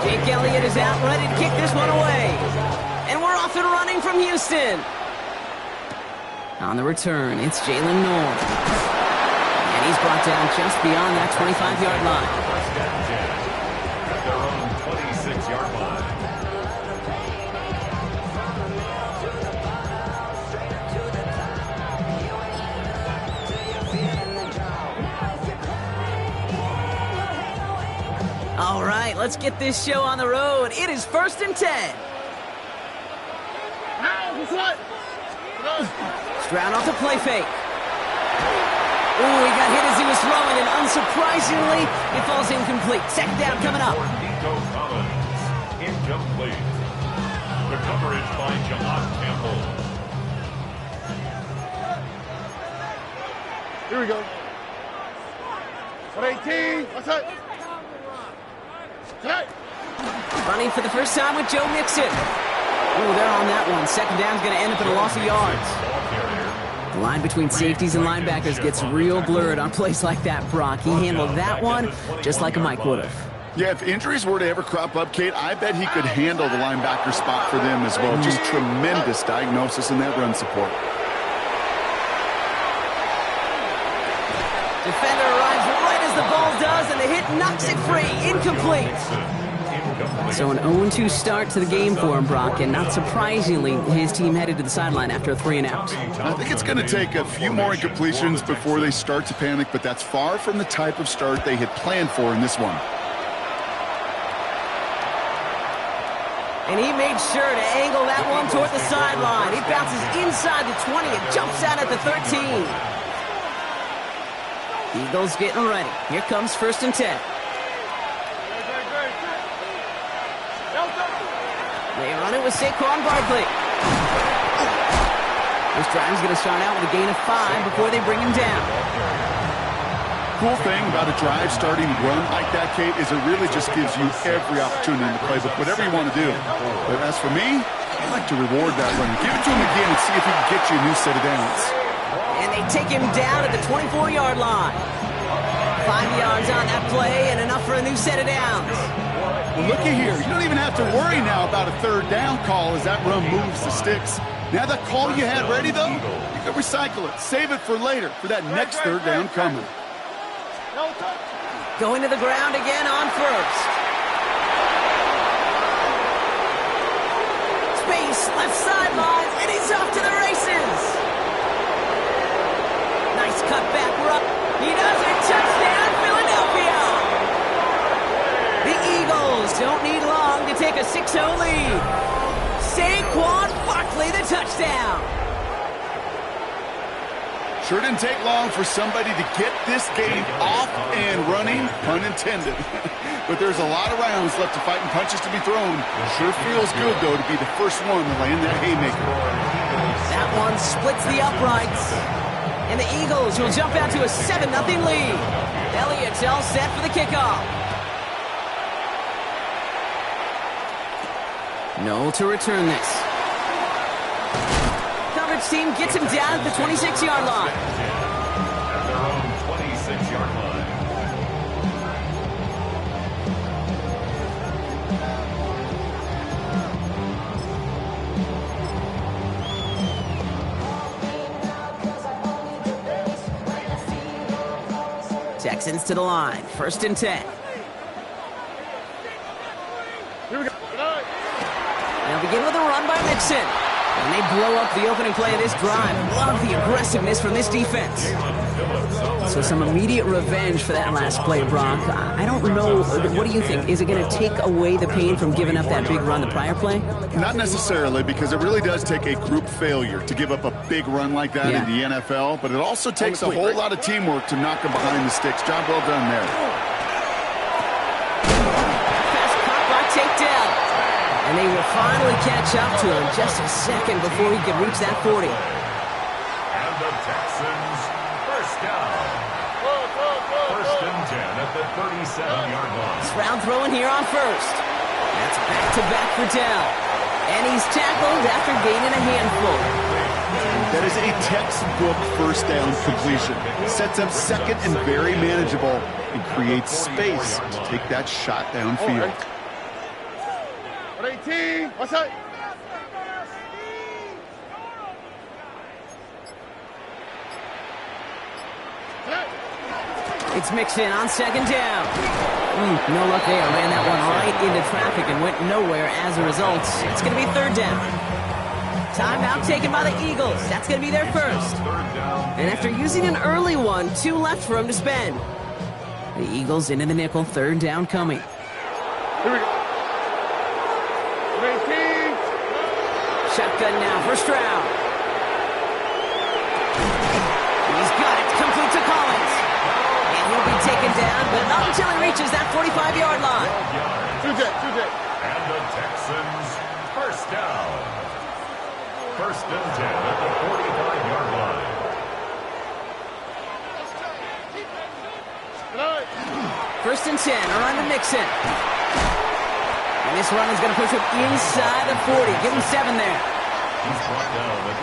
Jake Elliott is out, ready to kick this one away. And we're off and running from Houston. On the return, it's Jalen Noel. And he's brought down just beyond that 25-yard line. First down, 10 at their own 26-yard line. All right, let's get this show on the road. It is 1st and 10. Stroud off the play fake. Ooh, he got hit as he was throwing, and unsurprisingly, it falls incomplete. Second down coming up. Incomplete. The coverage by Jamon Campbell. Here we go. 118. What's that? Running for the first time with Joe Mixon. Ooh, they're on that one. Second down's going to end up in a loss of yards. The line between safeties and linebackers gets real blurred on plays like that, Brock. He handled that one just like a Mike would have. Yeah, if injuries were to ever crop up, Kate, I bet he could handle the linebacker spot for them as well. Just tremendous diagnosis in that run support. Defender arrives right as the ball does, and the hit knocks it free. Incomplete. So an 0-2 start to the game for him, Brock, and not surprisingly, his team headed to the sideline after a 3-and-out. I think it's going to take a few more incompletions before they start to panic, but that's far from the type of start they had planned for in this one. And he made sure to angle that one toward the sideline. It bounces inside the 20 and jumps out at the 13. Eagles getting ready. Here comes 1st and 10. They run it with Saquon Barkley. This drive's going to start out with a gain of 5 before they bring him down. Cool thing about a drive starting run like that, Kate, is it really just gives you every opportunity in the playbook, whatever you want to do. But as for me, I like to reward that run. Give it to him again and see if he can get you a new set of downs. And they take him down at the 24-yard line. 5 yards on that play and enough for a new set of downs. Well, looky here. You don't even have to worry now about a 3rd down call as that run moves the sticks. Now that call you had ready, though, you can recycle it. Save it for later for that next 3rd down coming. Going to the ground again on 1st. Space, left sideline, and he's off to the races. Nice cut back, we're up. He does it, touchdown, Philadelphia. The Eagles don't need long to take a 6-0 lead. Saquon Barkley, the touchdown. Sure didn't take long for somebody to get this game off and running, pun intended. But there's a lot of rounds left to fight and punches to be thrown. Sure feels good, though, to be the first one to land that haymaker. That one splits the uprights. And the Eagles will jump out to a 7-0 lead. Elliott's all set for the kickoff. Noel to return this. Coverage team gets him down at the 26-yard line. At their own 26-yard line. Texans to the line. 1st and 10. Here we go. They'll begin with a run by Mixon. And they blow up the opening play of this drive. Love the aggressiveness from this defense. So some immediate revenge for that last play, Brock. I don't know. What do you think? Is it going to take away the pain from giving up that big run the prior play? Not necessarily, because it really does take a group failure to give up a big run like that in the NFL. But it also takes a whole lot of teamwork to knock them behind the sticks. Job well done there. Fast caught by takedown. And they will finally catch up to him just a second before he could reach that 40. And the Texans, first down. 1st and 10 at the 37-yard line. Stroud throwing here on 1st. That's back-to-back for down. And he's tackled after gaining a handful. That is a textbook 1st down completion. Sets up 2nd and very manageable and creates space to take that shot downfield. 18. Outside. It's Mixon on second down. No luck there. Ran that one right into traffic and went nowhere as a result. It's going to be third down. Timeout taken by the Eagles. That's going to be their first. And after using an early one, 2 left for them to spend. The Eagles into the nickel. Third down coming. Here we go. 18. Shotgun now for Stroud. He's got it. Complete to Collins. And he'll be taken down, but not until he reaches that 45-yard line. 2 J. And the Texans first down. First and 10 at the 45-yard line. First and 10 around to Mixon. And this run is going to push him inside the 40. Give him 7 there.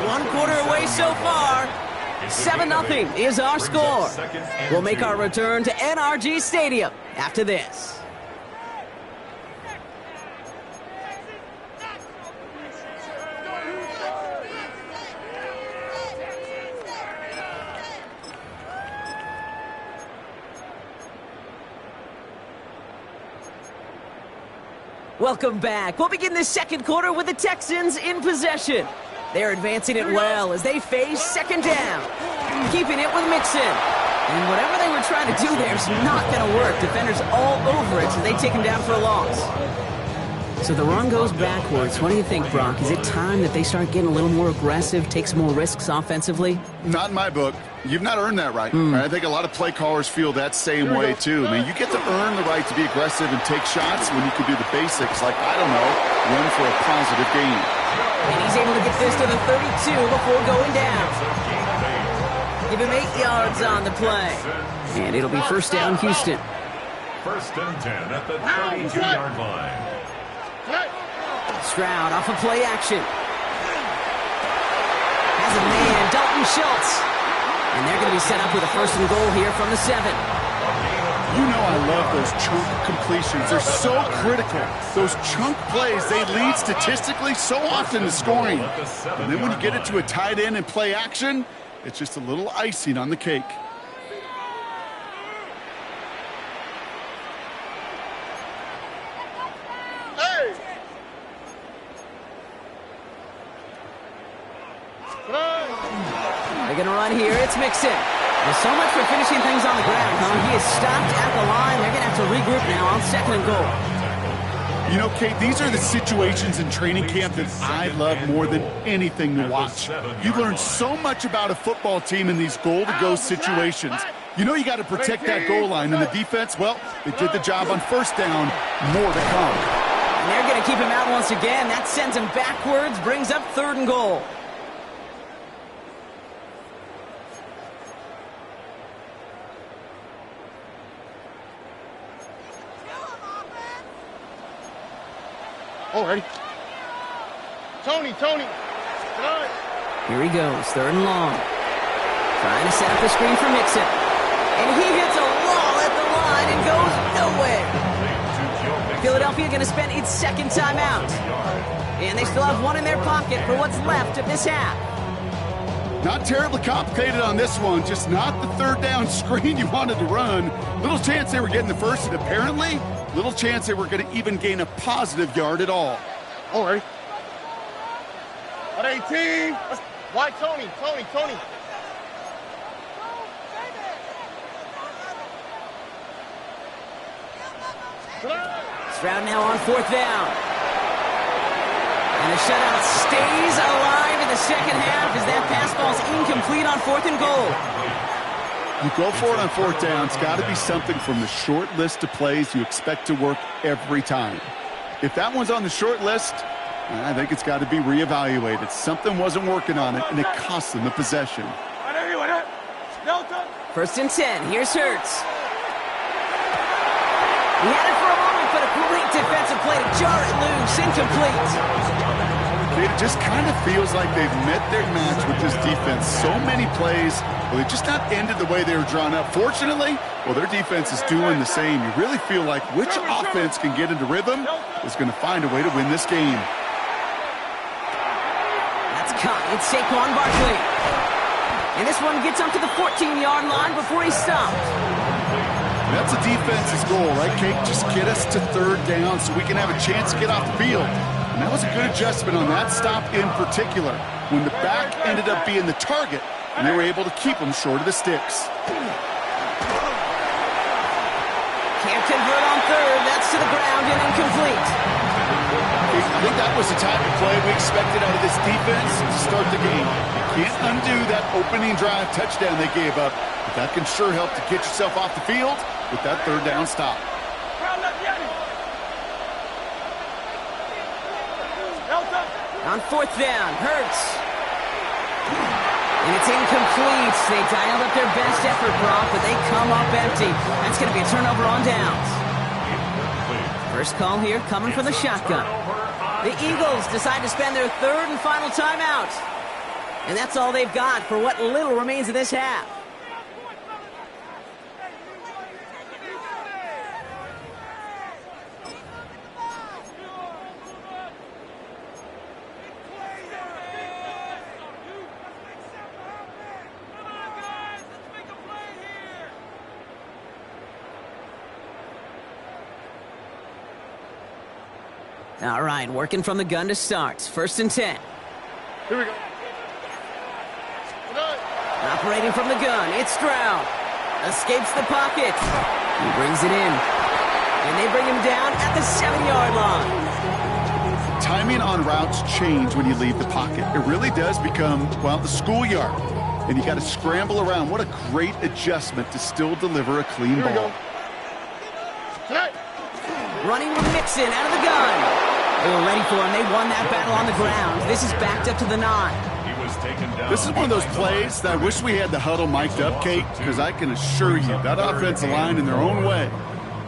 One quarter away so far. 7-0 is our score. We'll make our return to NRG Stadium after this. Welcome back. We'll begin this second quarter with the Texans in possession. They're advancing it well as they face second down. Keeping it with Mixon. And whatever they were trying to do there is not going to work. Defenders all over it, so they take him down for a loss. So the run goes backwards. What do you think, Brock? Is it time that they start getting a little more aggressive, take some more risks offensively? Not in my book. You've not earned that right. I think a lot of play callers feel that same way, too. I mean, you get to earn the right to be aggressive and take shots when you can do the basics, like, I don't know, run for a positive gain. And he's able to get this to the 32 before going down. Give him 8 yards on the play. And it'll be first down, Houston. First and 10 at the 32-yard line. Stroud off of play action. Has a man, Dalton Schultz. And they're going to be set up with a first and goal here from the 7. You know I love those chunk completions. They're so critical. Those chunk plays, they lead statistically so often to scoring. And then when you get it to a tight end and play action, it's just a little icing on the cake. They're going to run here. It's Mixon. There's so much for finishing things on the ground, huh? He is stopped at the line. They're going to have to regroup now on second and goal. You know, Kate, these are the situations in training camp that I love more than anything to watch. You learn so much about a football team in these goal-to-go situations. You know you got to protect that goal line, and the defense, well, they did the job on first down. More to come. And they're going to keep him out once again. That sends him backwards, brings up third and goal. Oh, ready? Tony. Here he goes, third and long. Trying to set up the screen for Mixon. And he hits a wall at the line and goes nowhere. Philadelphia going to spend its second timeout. And they still have one in their pocket for what's left of this half. Not terribly complicated on this one, just not the third down screen you wanted to run. Little chance they were getting the first, and apparently, little chance they were going to even gain a positive yard at all. Oh, ready? At 18. Why Tony? Stroud now on fourth down. And the shutout stays alive in the second half as that pass ball's incomplete on fourth and goal. You go for it on fourth down. It's got to be something from the short list of plays you expect to work every time. If that one's on the short list, I think it's got to be reevaluated. Something wasn't working on it, and it cost them the possession. First and 10. Here's Hurts. He had it for a moment, but a great defensive play to jar it loose. Incomplete. It just kind of feels like they've met their match with this defense. So many plays, well, they just not ended the way they were drawn up. Fortunately, well, their defense is doing the same. You really feel like which offense can get into rhythm is going to find a way to win this game. That's caught. It's Saquon Barkley. And this one gets up to the 14-yard line before he's stopped. That's a defense's goal, right, Kate? Just get us to third down so we can have a chance to get off the field. And that was a good adjustment on that stop in particular, when the back ended up being the target, and they were able to keep them short of the sticks. Can't convert on third. That's to the ground and incomplete. I think that was the type of play we expected out of this defense to start the game. You can't undo that opening drive touchdown they gave up, but that can sure help to get yourself off the field with that third down stop. On fourth down, Hurts. And it's incomplete. They dialed up their best effort, Brock, but they come up empty. That's going to be a turnover on downs. First call here coming from the shotgun. The Eagles decide to spend their third and final timeout. And that's all they've got for what little remains of this half. All right, working from the gun to start. First and 10. Here we go. Operating from the gun, it's Stroud. Escapes the pocket. He brings it in. And they bring him down at the 7-yard line. Timing on routes change when you leave the pocket. It really does become, well, the schoolyard. And you got to scramble around. What a great adjustment to still deliver a clean ball. Running with Mixon out of the gun. They were ready for him. They won that battle on the ground. This is backed up to the 9. This is one of those plays that I wish we had the huddle mic'd up, Kate, because I can assure you that offensive line in their own way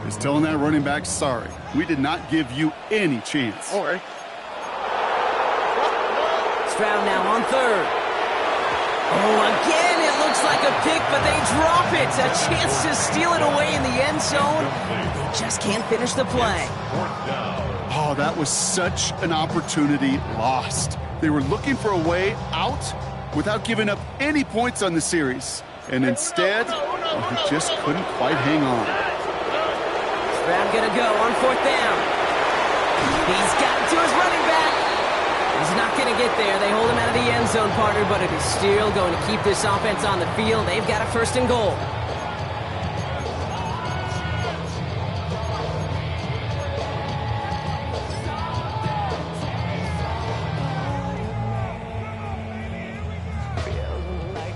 is telling that running back, sorry, we did not give you any chance. All right. Stroud now on third. Oh, again, it looks like a pick, but they drop it. A chance to steal it away in the end zone. Just can't finish the play. Oh, that was such an opportunity lost. They were looking for a way out without giving up any points on the series. And instead, he just couldn't quite hang on. Stroud gonna go on fourth down. He's got it to his running back. He's not gonna get there. They hold him out of the end zone, partner, but it is still going to keep this offense on the field. They've got a first and goal.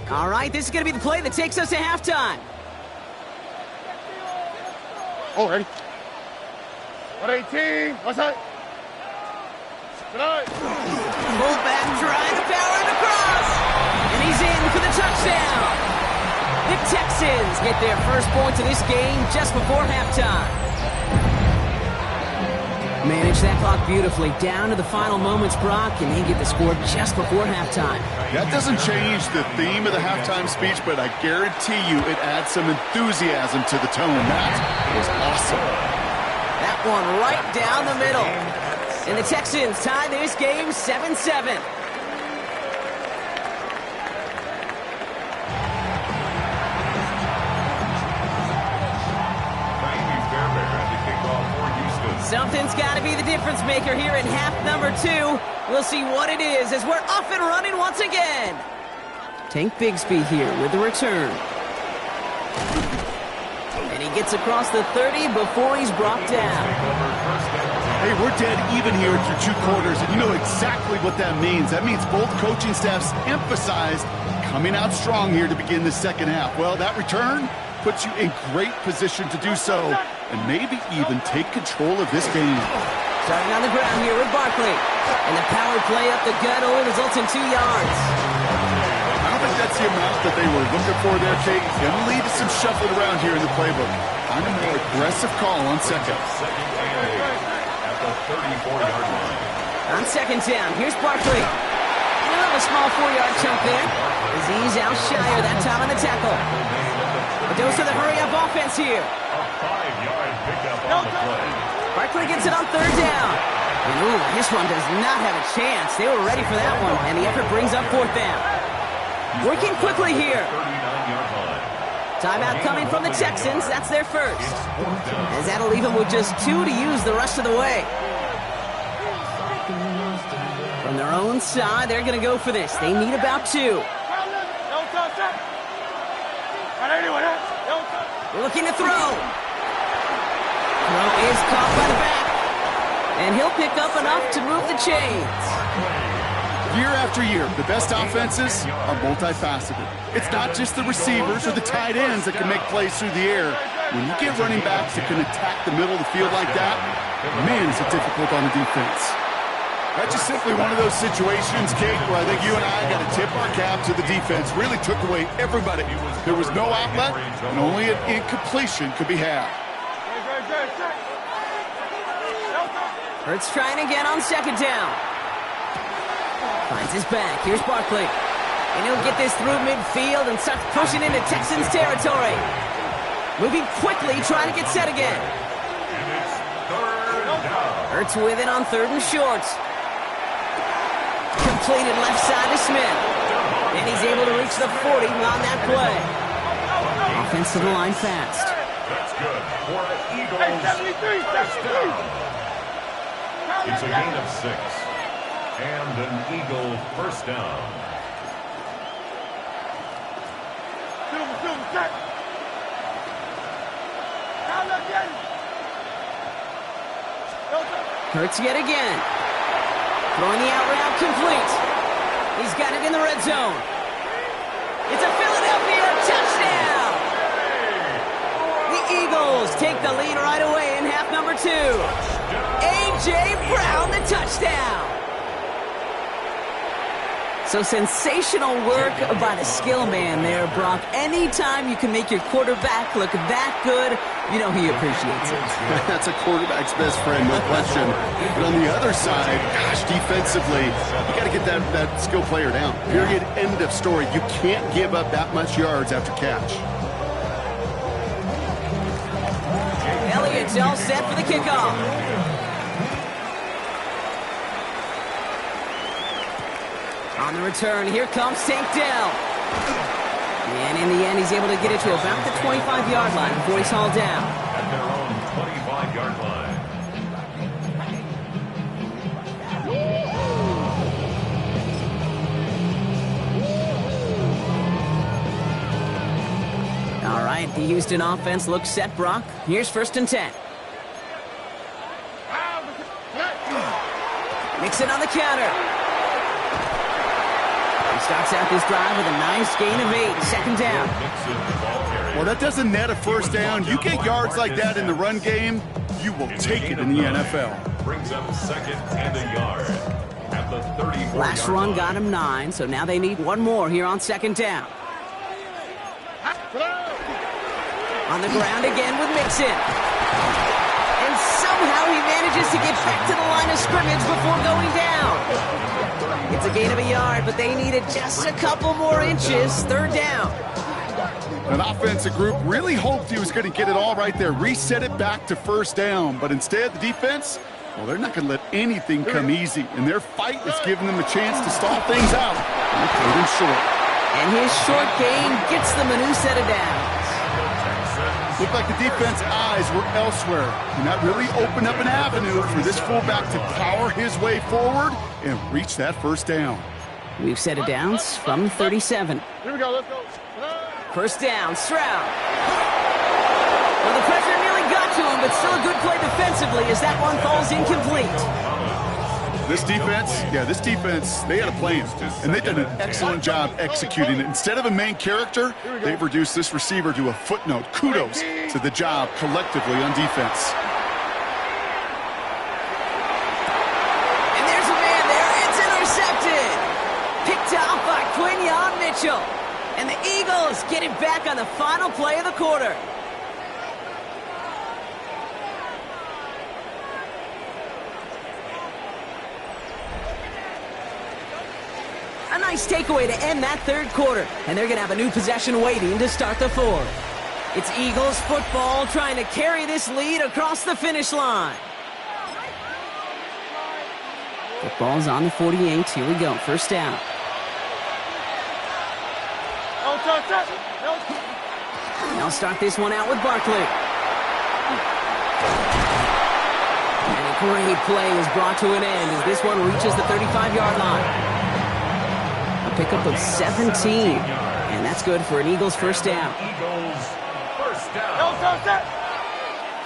All right, this is going to be the play that takes us to halftime. All ready. 118. What's that? Tonight. Fullback trying to power it across. And he's in for the touchdown. The Texans get their first points of this game just before halftime. Manage that clock beautifully down to the final moments, Brock, and they get the score just before halftime. That doesn't change the theme of the halftime speech, but I guarantee you it adds some enthusiasm to the tone. That was awesome. That one right down the middle. And the Texans tie this game 7-7. Something's got to be the difference maker here in half number 2. We'll see what it is as we're off and running once again. Tank Bigsby here with the return. And he gets across the 30 before he's brought down. Hey, we're dead even here through 2 quarters, and you know exactly what that means. That means both coaching staffs emphasized coming out strong here to begin the second half. Well, that return puts you in great position to do so, and maybe even take control of this game. Starting on the ground here with Barkley. And the power play up the gut only results in 2 yards. I don't think that's the amount that they were looking for there, Kate. Gonna lead to some shuffling around here in the playbook. Kind of more aggressive call on second. At the 34-yard line. On second down, here's Barkley. A small 4-yard chunk there. As he's out shyer that time on the tackle. A dose of the hurry-up offense here. A 5-yard pickup on the play. Barkley gets it on third down. And ooh, this one does not have a chance. They were ready for that one, and the effort brings up fourth down. Working quickly here. 39-yard line. Timeout coming from the Texans. That's their first. As that'll leave them with just 2 to use the rest of the way. From their own side, they're going to go for this. They need about 2. Looking to throw. Throw is caught by the back. And he'll pick up enough to move the chains. Year after year, the best offenses are multifaceted. It's not just the receivers or the tight ends that can make plays through the air. When you get running backs that can attack the middle of the field like that, man, is it difficult on the defense. That's just simply one of those situations, Kate, where I think you and I got to tip our cap to the defense. Really took away everybody. There was no outlet, and only an incompletion could be had. Hurts trying again on second down. Finds his back. Here's Barkley. And he'll get this through midfield and starts pushing into Texans territory. Moving quickly, trying to get set again. And it's third down. Hurts with it on third and short. Completed left side to Smith. And he's able to reach the 40 on that play. Offense to the line fast. That's good for Eagles. First down. It's a gain of 6. And an Eagle first down. Hurts yet again. Throwing the out route complete. He's got it in the red zone. It's a Philadelphia touchdown! The Eagles take the lead right away in half number 2. A.J. Brown, the touchdown! So sensational work by the skill man there, Brock. Anytime you can make your quarterback look that good, you know he appreciates it. That's a quarterback's best friend, no question. But on the other side, gosh, defensively, you got to get that skill player down. Period, end of story. You can't give up that much yards after catch. Elliott's all set for the kickoff. On the return, here comes Tank Dell. And in the end, he's able to get it to about the 25-yard line before he's hauled down. At their own 25-yard line. All right, the Houston offense looks set, Brock. Here's first and 10. Mixon on the counter. Starts out this drive with a nice gain of 8. Second down. Well, that doesn't net a first down. You get yards like that in the run game, you will take it in the NFL. Brings up second and a yard. At the 34-yard Last run got him 9, so now they need one more here on second down. On the ground again with Mixon. And somehow he manages to get back to the line of scrimmage before going down. It's a gain of a yard, but they needed just a couple more inches. Third down. An offensive group really hoped he was going to get it all right there, reset it back to first down. But instead, the defense, well, they're not going to let anything come easy. And their fight is giving them a chance to stall things out. And they played him short. And his short gain gets them a new set of downs. Looked like the defense eyes were elsewhere. And that really opened up an avenue for this fullback to power his way forward and reach that first down. We've set of downs from 37. Here we go, let's go. First down, Stroud. Well, the pressure nearly got to him, but still a good play defensively as that one falls incomplete. This defense, they had a plan, and they've done an excellent job executing it. Instead of a main character, they've reduced this receiver to a footnote. Kudos to the job collectively on defense. And there's a man there. It's intercepted. Picked off by Quinyon Mitchell. And the Eagles get it back on the final play of the quarter. A nice takeaway to end that third quarter. And they're going to have a new possession waiting to start the fourth. It's Eagles football trying to carry this lead across the finish line. Football's on the 48. Here we go. First down. They'll start this one out with Barkley. And a great play is brought to an end as this one reaches the 35-yard line. A pickup of 17. And that's good for an Eagles first down. Eagles first down.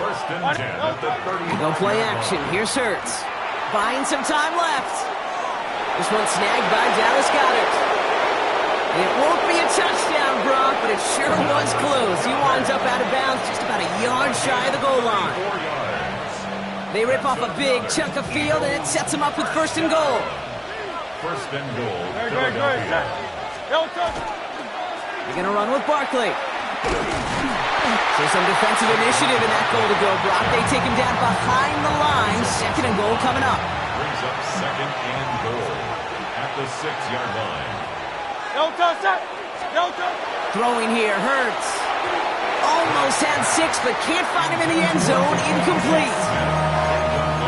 First and 10 at the 30. Go play action. Here's Hurts. Buying some time left. This one snagged by Dallas Goedert. It won't be a touchdown, Brock, but it sure was close. He winds up out of bounds just about a yard shy of the goal line. 4 yards. They rip off a big chunk of field, and it sets them up with first and goal. First and goal. Philadelphia. They're going to run with Barkley. So some defensive initiative in that goal to go, Brock. They take him down behind the line. Second and goal coming up. Brings up second and goal at the 6-yard line. Throwing here, Hurts. Almost had 6, but can't find him in the end zone. Incomplete.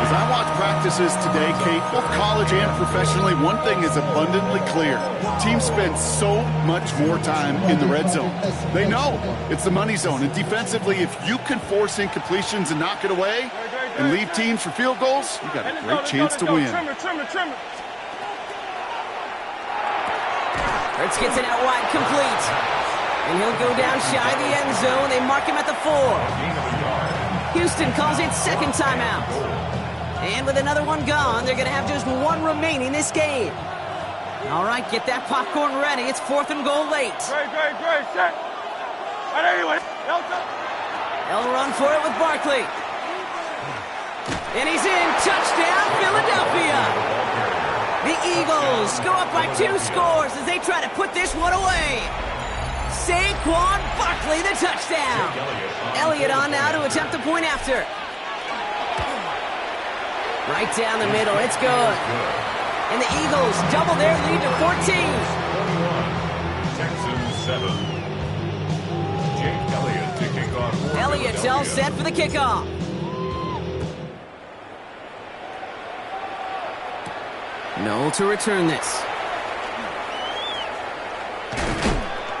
As I watch practices today, Kate, both college and professionally, one thing is abundantly clear. Teams spend so much more time in the red zone. They know it's the money zone. And defensively, if you can force incompletions and knock it away and leave teams for field goals, you got a great chance to win. Hurts gets it out wide, complete. And he'll go down shy of the end zone. They mark him at the 4. Houston calls it second timeout. And with another one gone, they're going to have just one remaining this game. All right, get that popcorn ready. It's fourth and goal late. Great. Set. Right anyway. They'll run for it with Barkley. And he's in. Touchdown, Philadelphia. The Eagles go up by 2 scores as they try to put this one away. Saquon Barkley, the touchdown. Elliott on now to attempt the point after. Right down the middle, it's good. And the Eagles double their lead to 14. 41, Texans 7. Jake Elliott to kick off. Elliott's all set for the kickoff. Noel to return this.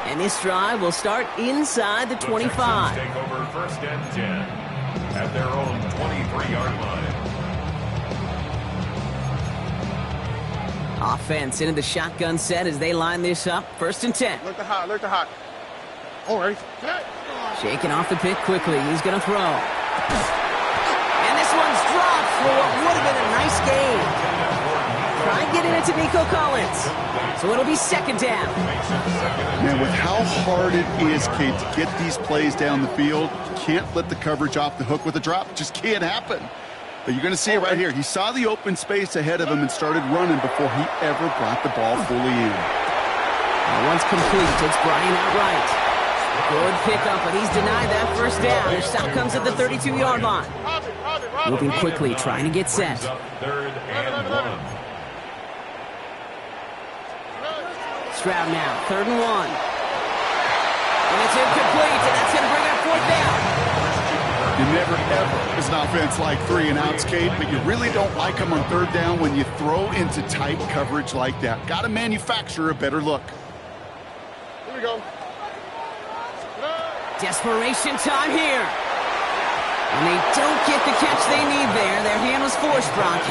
And this drive will start inside the 25. The Texans take over first and 10 at their own 23-yard line. Offense into the shotgun set as they line this up. First and 10. Look the hot. All right. Shaking off the pick quickly. He's going to throw. And this one's dropped for what would have been a nice game. Try getting it to Nico Collins. So it'll be second down. Man, with how hard it is, Kate, to get these plays down the field, you can't let the coverage off the hook with a drop. It just can't happen. But you're going to see it right here. He saw the open space ahead of him and started running before he ever brought the ball fully in. Once complete, it's Brian outright. Good pickup, but he's denied that first down. Their stop comes at the 32-yard line. Moving quickly, trying to get set. Third and 1. Stroud now, 3rd and 1. And it's incomplete, and that's going to bring up 4th down. You never, ever, as an offense, like 3 and outs, Kate, but you really don't like them on 3rd down when you throw into tight coverage like that. Got to manufacture a better look. Here we go. Desperation time here. And they don't get the catch they need there. Their hand was forced, Brock.